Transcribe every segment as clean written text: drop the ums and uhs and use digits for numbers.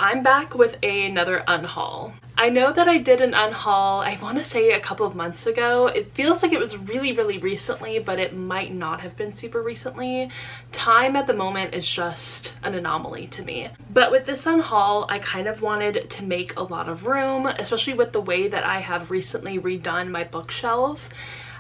I'm back with another unhaul. I know that I did an unhaul, I want to say a couple of months ago. It feels like it was really recently, but it might not have been super recently. Time at the moment is just an anomaly to me. But with this unhaul, I kind of wanted to make a lot of room, especially with the way that I have recently redone my bookshelves.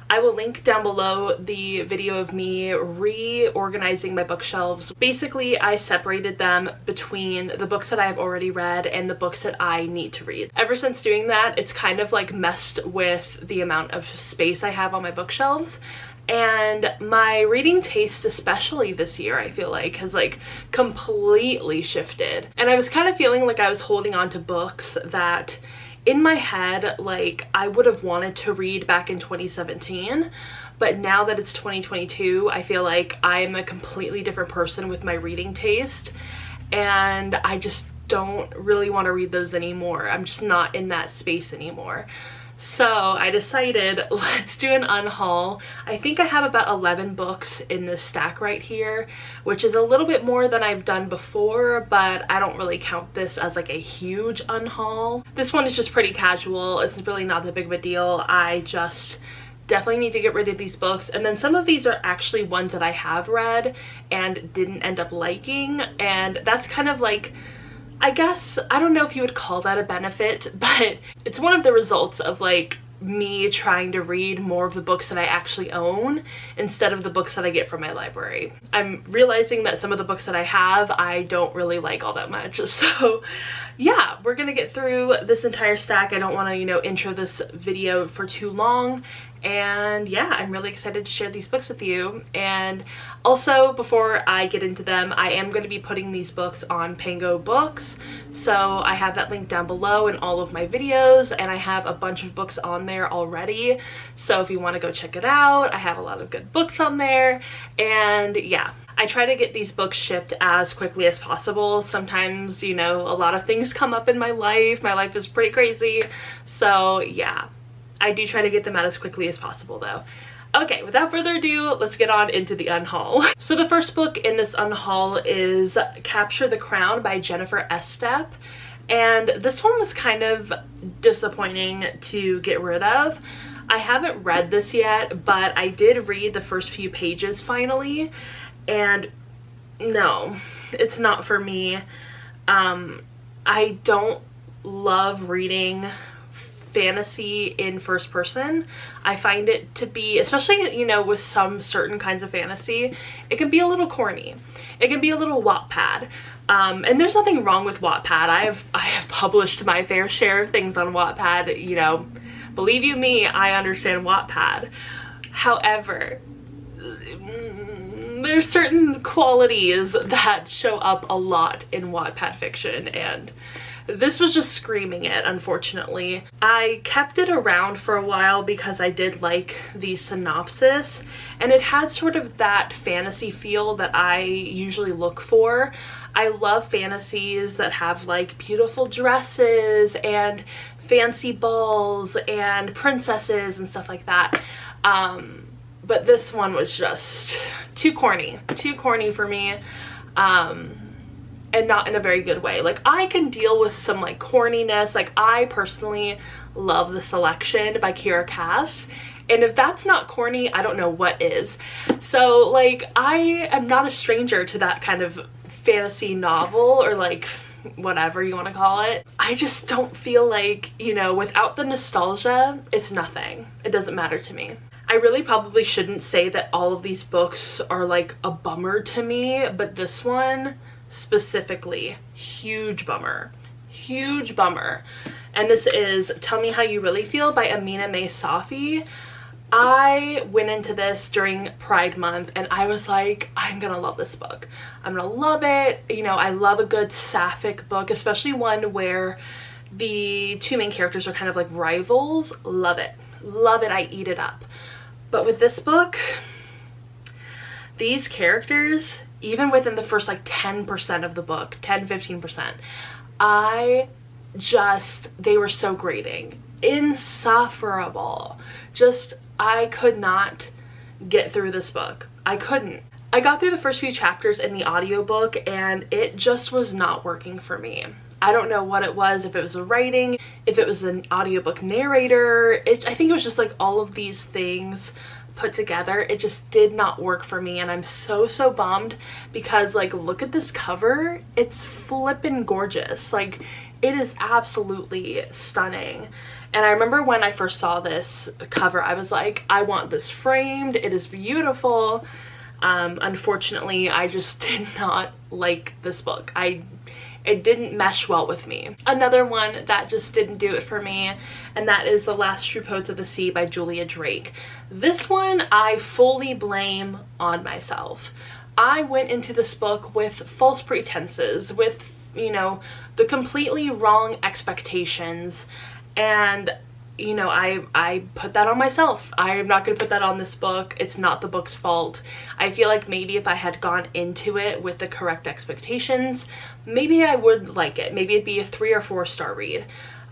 I will link down below the video of me reorganizing my bookshelves. Basically, I separated them between the books that I have already read and the books that I need to read. Ever since doing that, it's kind of like messed with the amount of space I have on my bookshelves. And my reading taste, especially this year, I feel like has like completely shifted. And I was kind of feeling like I was holding on to books that in my head, like, I would have wanted to read back in 2017, but now that it's 2022, I feel like I'm a completely different person with my reading taste, and I just don't really want to read those anymore. I'm just not in that space anymore. So I decided, let's do an unhaul. I think I have about 11 books in this stack right here, which is a little bit more than I've done before, but I don't really count this as like a huge unhaul. This one is just pretty casual. It's really not that big of a deal. I just definitely need to get rid of these books, and then some of these are actually ones that I have read and didn't end up liking, and that's kind of like, I guess, I don't know if you would call that a benefit, but it's one of the results of like me trying to read more of the books that I actually own instead of the books that I get from my library. I'm realizing that some of the books that I have I don't really like all that much. So yeah, we're gonna get through this entire stack. I don't want to, you know, intro this video for too long. And yeah, I'm really excited to share these books with you. And also, before I get into them, I am going to be putting these books on Pango Books. So I have that link down below in all of my videos, and I have a bunch of books on there already. So if you want to go check it out, I have a lot of good books on there. And yeah, I try to get these books shipped as quickly as possible. Sometimes, you know, a lot of things come up in my life. My life is pretty crazy. So yeah, I do try to get them out as quickly as possible though. Okay, without further ado, let's get on into the unhaul. So the first book in this unhaul is Capture the Crown by Jennifer Estep. And this one was kind of disappointing to get rid of. I haven't read this yet, but I did read the first few pages finally. And no, it's not for me. I don't love reading fantasy in first person. I find it to be, especially, you know, with some certain kinds of fantasy, it can be a little corny. It can be a little Wattpad. And there's nothing wrong with Wattpad. I have published my fair share of things on Wattpad, you know, believe you me, I understand Wattpad. However, there's certain qualities that show up a lot in Wattpad fiction, and this was just screaming it, unfortunately. I kept it around for a while because I did like the synopsis, and it had sort of that fantasy feel that I usually look for. I love fantasies that have like beautiful dresses and fancy balls and princesses and stuff like that. But this one was just too corny for me. And not in a very good way. Like, I can deal with some like corniness. Like, I personally love The Selection by Kiera Cass, and if that's not corny, I don't know what is. So like, I am not a stranger to that kind of fantasy novel, or like whatever you want to call it. I just don't feel like, you know, without the nostalgia, it's nothing. It doesn't matter to me. I really probably shouldn't say that all of these books are like a bummer to me, but this one specifically, huge bummer. And this is Tell Me How You Really Feel by Amina May Safi. I went into this during Pride Month and I was like, I'm gonna love this book. I'm gonna love it. You know, I love a good sapphic book, especially one where the two main characters are kind of like rivals. Love it. I eat it up. But with this book, these characters, even within the first like 10% of the book, 10-15%, they were so grating, insufferable. I could not get through this book. I couldn't. I got through the first few chapters in the audiobook and it just was not working for me. I don't know what it was, if it was the writing, if it was an audiobook narrator. I think it was just like all of these things put together. It just did not work for me, and I'm so bummed because like look at this cover. It's flippin' gorgeous. Like it is absolutely stunning. And I remember when I first saw this cover, I was like, I want this framed. It is beautiful. Unfortunately, I just did not like this book. It didn't mesh well with me. Another one that just didn't do it for me, and that is The Last True Poets of the Sea by Julia Drake. This one I fully blame on myself. I went into this book with false pretenses, with, you know, the completely wrong expectations, and you know, I put that on myself. I am not going to put that on this book. It's not the book's fault. I feel like maybe if I had gone into it with the correct expectations, maybe I would like it. Maybe it'd be a 3 or 4 star read.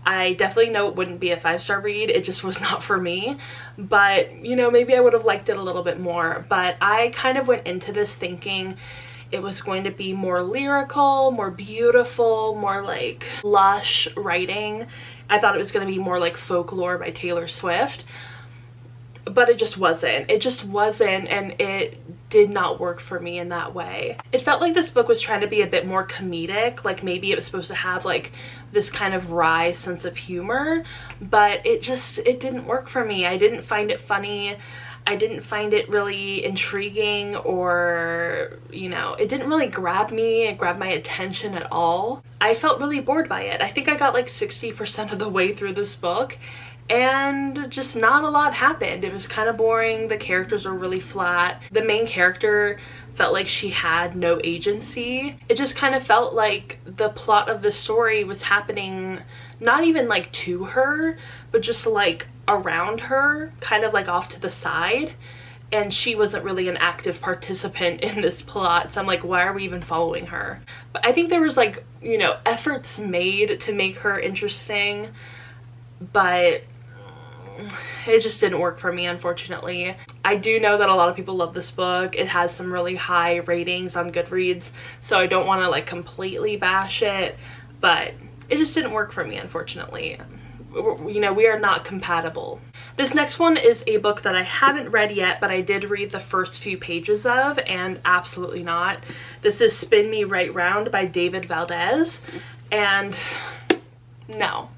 I definitely know it wouldn't be a 5-star read. It just was not for me. But, you know, maybe I would have liked it a little bit more. But I kind of went into this thinking it was going to be more lyrical, more beautiful, more like lush writing. I thought it was going to be more like Folklore by Taylor Swift, but it just wasn't. It just wasn't, and it did not work for me in that way. It felt like this book was trying to be a bit more comedic, like maybe it was supposed to have like this kind of wry sense of humor, but it didn't work for me. I didn't find it funny. I didn't find it really intriguing, or, you know, it didn't really grab me and grab my attention at all. I felt really bored by it. I think I got like 60% of the way through this book, and just not a lot happened. It was kind of boring. The characters were really flat. The main character felt like she had no agency. It just kind of felt like the plot of the story was happening not even like to her, but just like around her, kind of like off to the side, and she wasn't really an active participant in this plot. So I'm like, why are we even following her? But I think there was like, you know, efforts made to make her interesting, but it just didn't work for me, unfortunately. I do know that a lot of people love this book. It has some really high ratings on Goodreads, so I don't want to like completely bash it, but it just didn't work for me, unfortunately. You know, we are not compatible. This next one is a book that I haven't read yet, but I did read the first few pages of, and absolutely not. This is Spin Me Right Round by David Valdez, and no.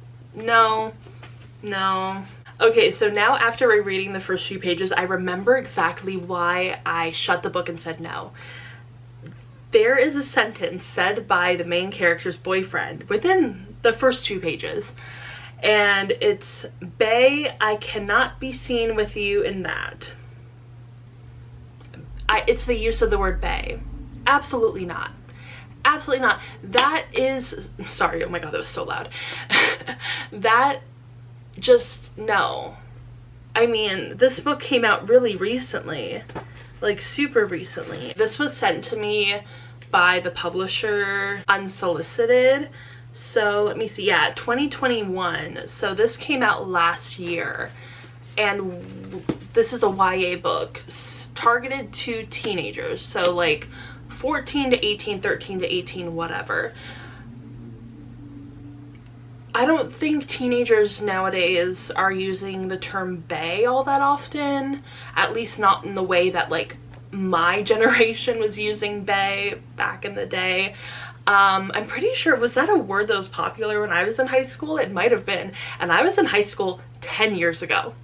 Okay, so now after rereading the first few pages, I remember exactly why I shut the book and said no. There is a sentence said by the main character's boyfriend within the first 2 pages. And it's, "Bae, I cannot be seen with you in that." It's the use of the word bae. Absolutely not. Absolutely not. That is, sorry, oh my god, that was so loud. That just, no. I mean, this book came out really recently, like super recently. This was sent to me by the publisher unsolicited. So let me see, yeah, 2021. So this came out last year, and this is a YA book targeted to teenagers, so like 14 to 18, 13 to 18, whatever. I don't think teenagers nowadays are using the term bae all that often, at least not in the way that like my generation was using bae back in the day. I'm pretty sure, was that a word that was popular when I was in high school? It might have been. And I was in high school 10 years ago.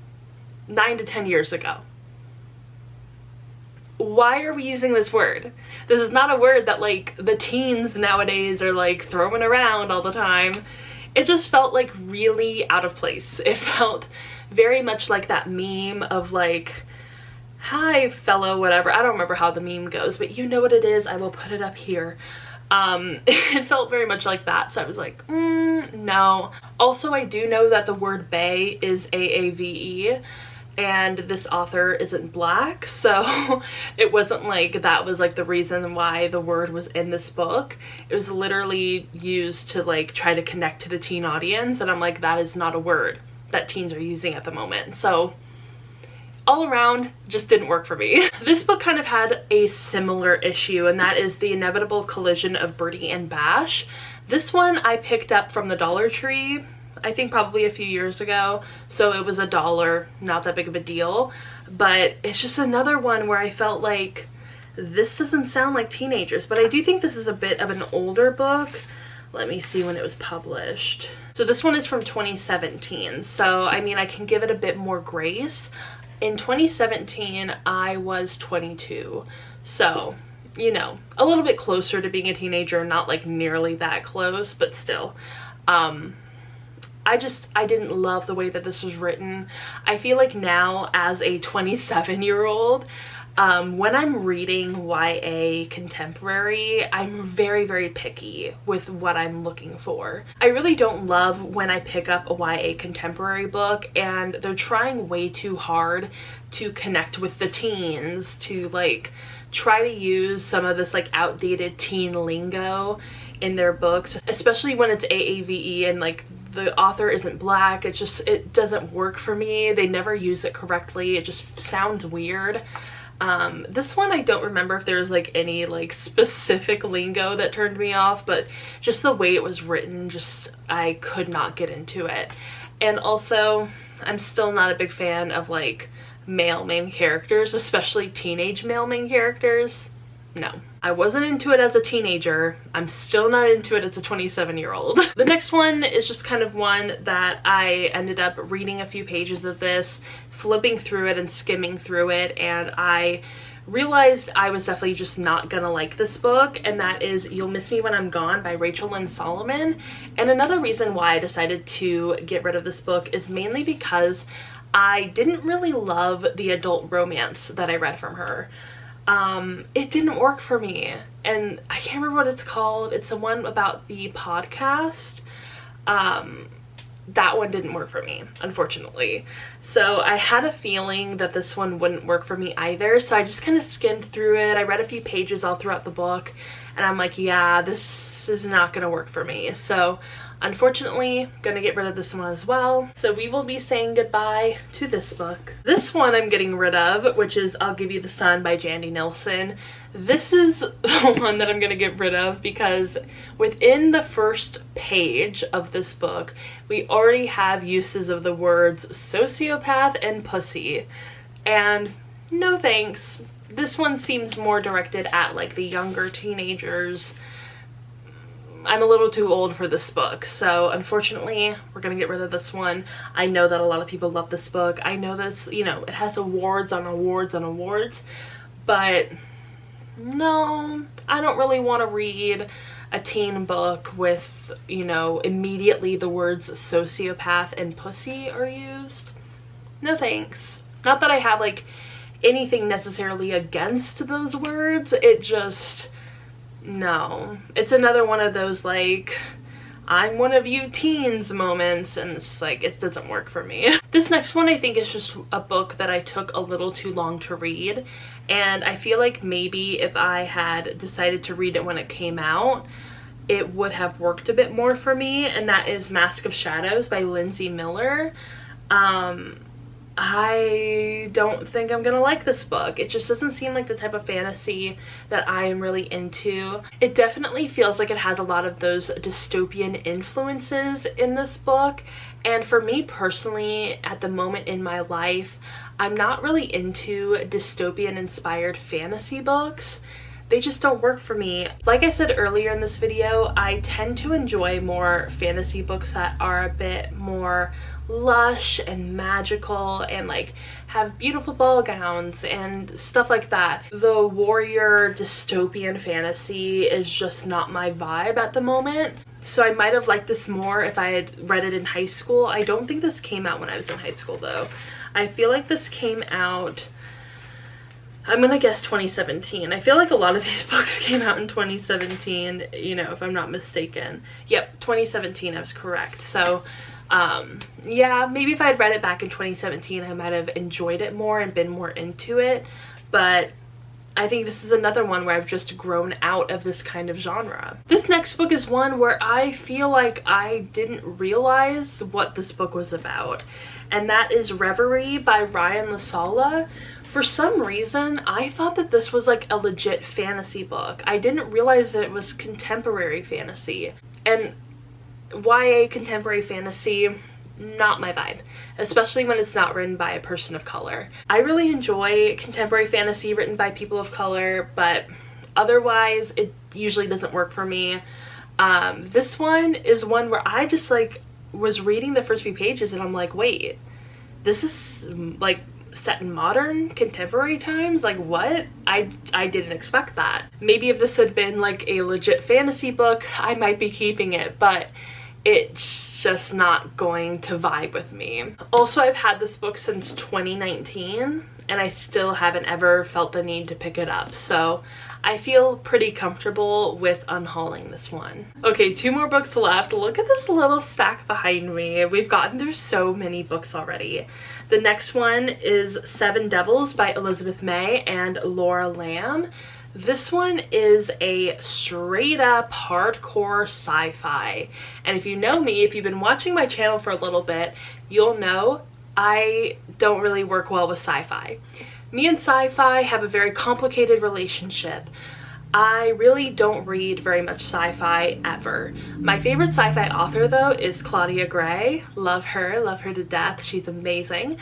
9 to 10 years ago. Why are we using this word? This is not a word that like the teens nowadays are like throwing around all the time. It just felt like really out of place. It felt very much like that meme of like, "Hi fellow whatever." I don't remember how the meme goes, but you know what it is. I will put it up here. It felt very much like that, so I was like, no. Also, I do know that the word bae is AAVE, and this author isn't black, so it wasn't like that was like the reason why the word was in this book. It was literally used to like try to connect to the teen audience, and I'm like, that is not a word that teens are using at the moment. So all around, just didn't work for me. This book kind of had a similar issue, and that is the inevitable collision of Birdie and Bash. This one I picked up from the Dollar Tree, I think probably a few years ago, so it was $1, not that big of a deal, but it's just another one where I felt like this doesn't sound like teenagers, but I do think this is a bit of an older book. Let me see when it was published. So this one is from 2017, so I mean I can give it a bit more grace. In 2017 I was 22, so you know, a little bit closer to being a teenager, not like nearly that close, but still. I didn't love the way that this was written. I feel like now as a 27-year-old, when I'm reading YA contemporary, I'm very, very picky with what I'm looking for. I really don't love when I pick up a YA contemporary book and they're trying way too hard to connect with the teens, to like try to use some of this like outdated teen lingo in their books, especially when it's AAVE and like the author isn't black. It doesn't work for me. They never use it correctly. It just sounds weird. This one I don't remember if there was like any like specific lingo that turned me off, but just the way it was written, just I could not get into it. And also I'm still not a big fan of like male main characters, especially teenage male main characters. No, I wasn't into it as a teenager. I'm still not into it as a 27-year-old. The next one is just kind of one that I ended up reading a few pages of this, flipping through it and skimming through it, and I realized I was definitely just not gonna like this book, and that is You'll Miss Me When I'm Gone by Rachel Lynn Solomon. And another reason why I decided to get rid of this book is mainly because I didn't really love the adult romance that I read from her. It didn't work for me, and I can't remember what it's called. It's the one about the podcast. That one didn't work for me, unfortunately. So I had a feeling that this one wouldn't work for me either, so I just kind of skimmed through it. I read a few pages all throughout the book, and I'm like, yeah, this is not gonna work for me. So unfortunately, gonna get rid of this one as well. So we will be saying goodbye to this book. This one I'm getting rid of, which is I'll Give You the Sun by Jandy Nilsson. This is the one that I'm gonna get rid of because within the first page of this book, we already have uses of the words sociopath and pussy. And no thanks. This one seems more directed at like the younger teenagers. I'm a little too old for this book, so unfortunately we're gonna get rid of this one. I know that a lot of people love this book. I know this, you know, it has awards on awards on awards, but no, I don't really want to read a teen book with, you know, immediately the words sociopath and pussy are used. No thanks. Not that I have like anything necessarily against those words, it just, no. It's another one of those like, I'm one of you teens moments, and it's just like, it doesn't work for me. This next one I think is just a book that I took a little too long to read, and I feel like maybe if I had decided to read it when it came out, it would have worked a bit more for me, and that is Mask of Shadows by Lindsay Miller. I don't think I'm gonna like this book. It just doesn't seem like the type of fantasy that I am really into. It definitely feels like it has a lot of those dystopian influences in this book, and for me personally, at the moment in my life, I'm not really into dystopian inspired fantasy books. They just don't work for me. Like I said earlier in this video, I tend to enjoy more fantasy books that are a bit more lush and magical and like have beautiful ball gowns and stuff like that. The warrior dystopian fantasy is just not my vibe at the moment. So I might have liked this more if I had read it in high school. I don't think this came out when I was in high school though. I feel like this came out, I'm gonna guess 2017. I feel like a lot of these books came out in 2017, you know, if I'm not mistaken. Yep, 2017, I was correct. So yeah, maybe if I had read it back in 2017, I might have enjoyed it more and been more into it, but I think this is another one where I've just grown out of this kind of genre. This next book is one where I feel like I didn't realize what this book was about, and that is Reverie by Ryan Lasala. For some reason, I thought that this was like a legit fantasy book. I didn't realize that it was contemporary fantasy. And YA contemporary fantasy, not my vibe, especially when it's not written by a person of color. I really enjoy contemporary fantasy written by people of color, but otherwise it usually doesn't work for me. This one is one where I just like was reading the first few pages and I'm like, wait, this is like set in modern contemporary times? Like what? I didn't expect that. Maybe if this had been like a legit fantasy book, I might be keeping it, but it's just not going to vibe with me. Also, I've had this book since 2019 and I still haven't ever felt the need to pick it up, so I feel pretty comfortable with unhauling this one. Okay, 2 more books left. Look at this little stack behind me. We've gotten through so many books already. The next one is Seven Devils by Elizabeth May and Laura Lamb. This one is a straight up hardcore sci-fi. And if you know me, if you've been watching my channel for a little bit, you'll know I don't really work well with sci-fi. Me and sci-fi have a very complicated relationship. I really don't read very much sci-fi ever. My favorite sci-fi author though is Claudia Gray. Love her to death. She's amazing.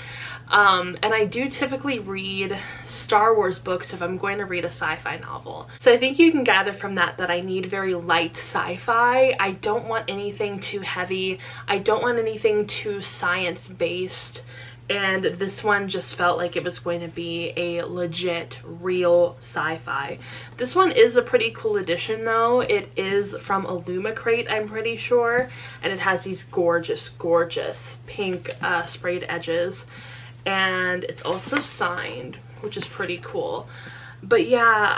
And I do typically read Star Wars books if I'm going to read a sci-fi novel. So I think you can gather from that that I need very light sci-fi. I don't want anything too heavy. I don't want anything too science-based. And this one just felt like it was going to be a legit, real sci-fi. This one is a pretty cool edition though. It is from Illumicrate, I'm pretty sure. And it has these gorgeous, gorgeous pink sprayed edges. And it's also signed, which is pretty cool. But yeah,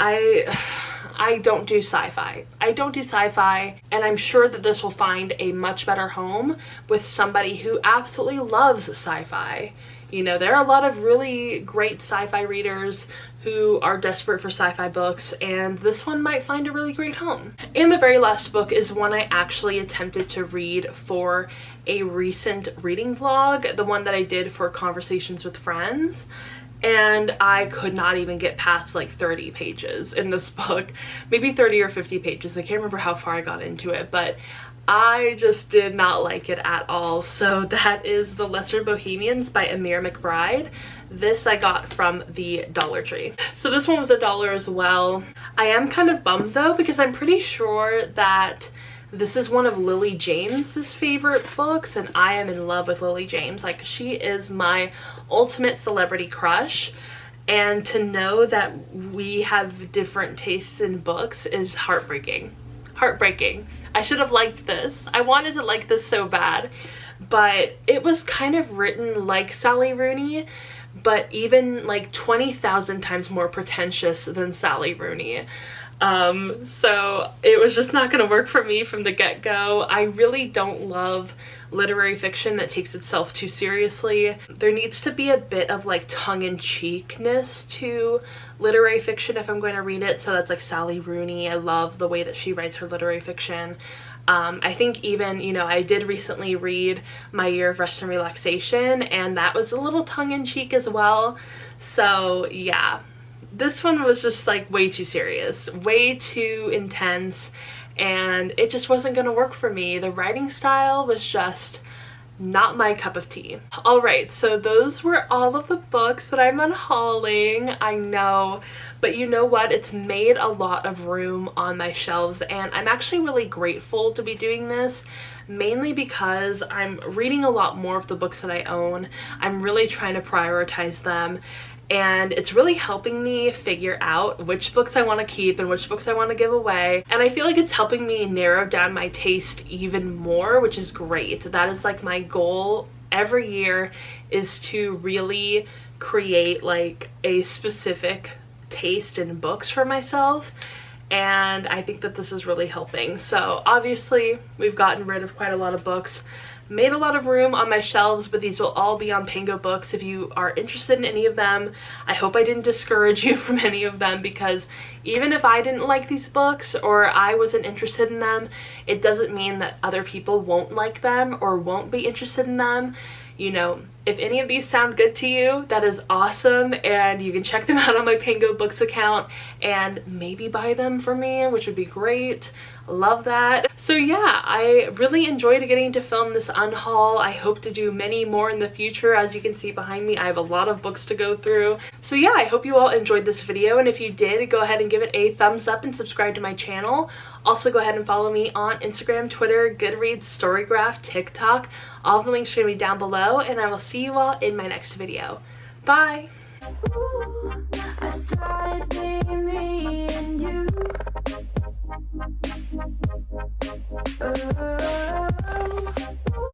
I don't do sci-fi. I don't do sci-fi, and I'm sure that this will find a much better home with somebody who absolutely loves sci-fi. You know, there are a lot of really great sci-fi readers who are desperate for sci-fi books, and this one might find a really great home. And the very last book is one I actually attempted to read for a recent reading vlog, the one that I did for Conversations with Friends. And I could not even get past like 30 pages in this book. Maybe 30 or 50 pages. I can't remember how far I got into it, but I just did not like it at all. So that is The Lesser Bohemians by Amir McBride. This I got from the Dollar Tree. So this one was $1 as well. I am kind of bummed though, because I'm pretty sure that this is one of Lily James's favorite books, and I am in love with Lily James. Like, she is my ultimate celebrity crush, and to know that we have different tastes in books is heartbreaking. Heartbreaking. I should have liked this. I wanted to like this so bad, but it was kind of written like Sally Rooney, but even like 20,000 times more pretentious than Sally Rooney. So it was just not gonna work for me from the get-go. I really don't love literary fiction that takes itself too seriously. There needs to be a bit of like tongue-in-cheekness to literary fiction if I'm going to read it. So that's like Sally Rooney. I love the way that she writes her literary fiction. I think even, you know, I did recently read My Year of Rest and Relaxation, and that was a little tongue-in-cheek as well. So yeah. This one was just like way too serious, way too intense, and it just wasn't gonna work for me. The writing style was just not my cup of tea. Alright, so those were all of the books that I'm unhauling. I know, but you know what? It's made a lot of room on my shelves, and I'm actually really grateful to be doing this, mainly because I'm reading a lot more of the books that I own. I'm really trying to prioritize them, and it's really helping me figure out which books I want to keep and which books I want to give away. And I feel like it's helping me narrow down my taste even more, which is great. That is like my goal every year, is to really create like a specific taste in books for myself. And I think that this is really helping. So obviously we've gotten rid of quite a lot of books, made a lot of room on my shelves, but these will all be on Pango Books if you are interested in any of them. I hope I didn't discourage you from any of them, because even if I didn't like these books or I wasn't interested in them, it doesn't mean that other people won't like them or won't be interested in them. you know, if any of these sound good to you, that is awesome, and you can check them out on my Pango Books account and maybe buy them for me, which would be great. Love that. So yeah, I really enjoyed getting to film this unhaul. I hope to do many more in the future. As you can see behind me, I have a lot of books to go through. So yeah, I hope you all enjoyed this video, and if you did, go ahead and give it a thumbs up and subscribe to my channel. Also, go ahead and follow me on Instagram, Twitter, Goodreads, Storygraph, TikTok. All the links are going to be down below, and I will see you all in my next video. Bye! Ooh, I thought